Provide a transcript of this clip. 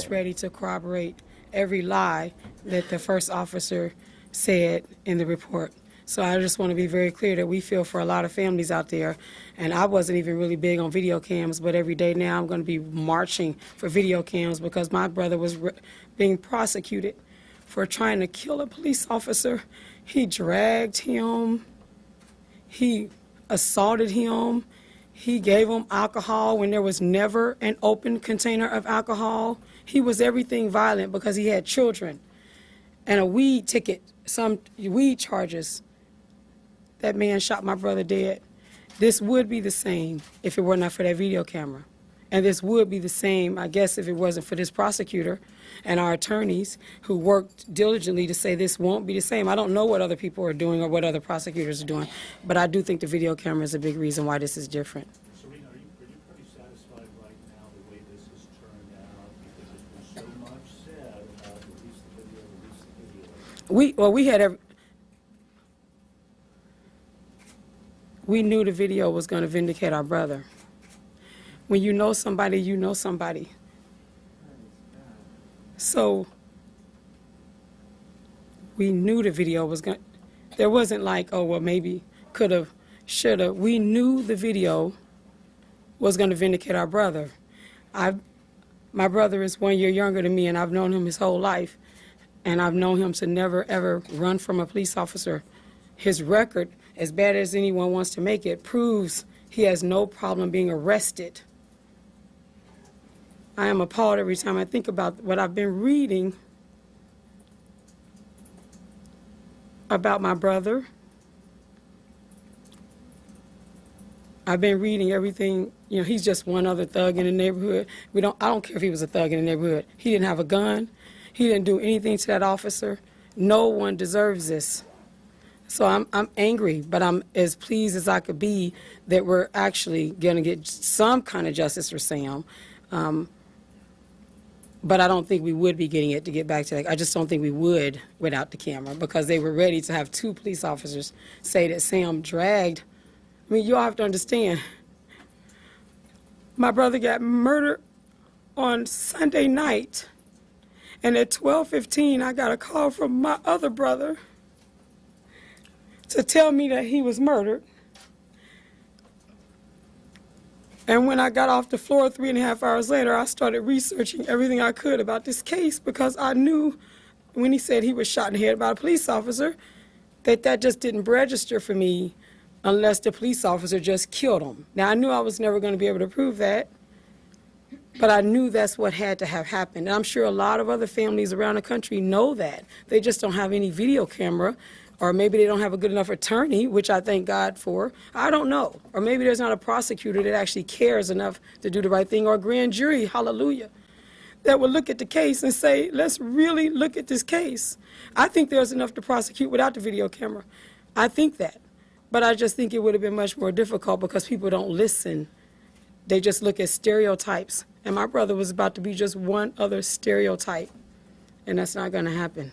was ready to corroborate every lie that the first officer said in the report. So I just want to be very clear that we feel for a lot of families out there, and I wasn't even really big on video cams, but every day now I'm going to be marching for video cams because my brother was being prosecuted for trying to kill a police officer. He dragged him, he assaulted him, he gave him alcohol when there was never an open container of alcohol. He was everything violent because he had children and a weed ticket, some weed charges. That man shot my brother dead. This would be the same if it were not for that video camera. And this would be the same, I guess, if it wasn't for this prosecutor and our attorneys who worked diligently to say this won't be the same. I don't know what other people are doing or what other prosecutors are doing, but I do think the video camera is a big reason why this is different. Serena, are you pretty satisfied right now the way this has turned out? Because there's been so much said about release the video. We knew the video was going to vindicate our brother. When you know somebody, you know somebody. So we knew the video was going to, there wasn't like, oh, well, maybe, could have, should have. We knew the video was going to vindicate our brother. My brother is 1 year younger than me, and I've known him his whole life. And I've known him to never, ever run from a police officer. His record, as bad as anyone wants to make it, proves he has no problem being arrested. I am appalled every time I think about what I've been reading about my brother. I've been reading everything, you know, he's just one other thug in the neighborhood. I don't care if he was a thug in the neighborhood. He didn't have a gun. He didn't do anything to that officer. No one deserves this. So I'm angry, but I'm as pleased as I could be that we're actually going to get some kind of justice for Sam. But I don't think we would be getting it, to get back to that. I just don't think we would without the camera, because they were ready to have 2 police officers say that Sam dragged. I mean, you all have to understand, my brother got murdered on Sunday night, and at 12:15 I got a call from my other brother to tell me that he was murdered. And when I got off the floor 3.5 hours later, I started researching everything I could about this case, because I knew when he said he was shot in the head by a police officer, that just didn't register for me unless the police officer just killed him. Now, I knew I was never going to be able to prove that, but I knew that's what had to have happened. And I'm sure a lot of other families around the country know that. They just don't have any video camera, or maybe they don't have a good enough attorney, which I thank God for. I don't know. Or maybe there's not a prosecutor that actually cares enough to do the right thing, or a grand jury, hallelujah, that will look at the case and say, let's really look at this case. I think there's enough to prosecute without the video camera. I think that. But I just think it would have been much more difficult because people don't listen. They just look at stereotypes. And my brother was about to be just one other stereotype. And that's not going to happen.